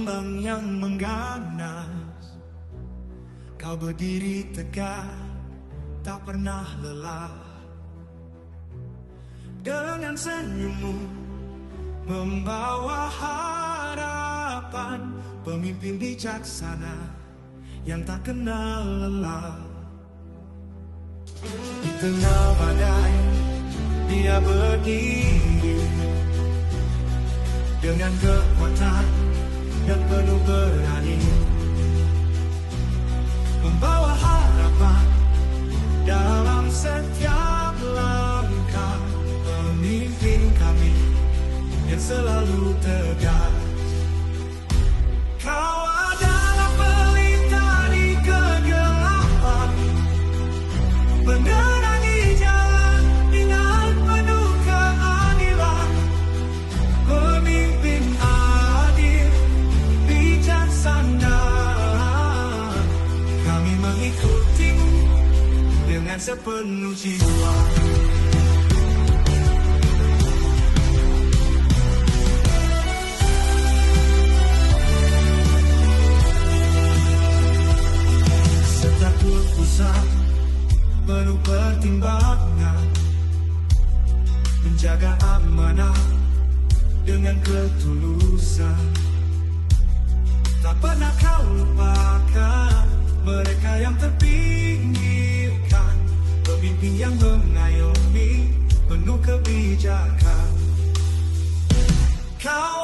gelombang yang mengganas. Kau berdiri tegak, tak pernah lelah. Dengan senyummu membawa harapan, pemimpin bijaksana yang tak kenal lelah. Di tengah badai dia berdiri dengan kekuatan dan penuh berani, membawa harapan dalam setiap langkah. Pemimpin kami yang selalu tegas. Kau adalah pelita di kegelapan, menerangi jalan dengan penuh keadilan. Pemimpin adil, bijaksana, kami mengikutimu dengan sepenuh jiwa. Penuh pertimbangan, menjaga amanah dengan ketulusan. Tak pernah kau lupakan mereka yang terpinggirkan, pemimpin yang mengayomi penuh kebijakan. Kau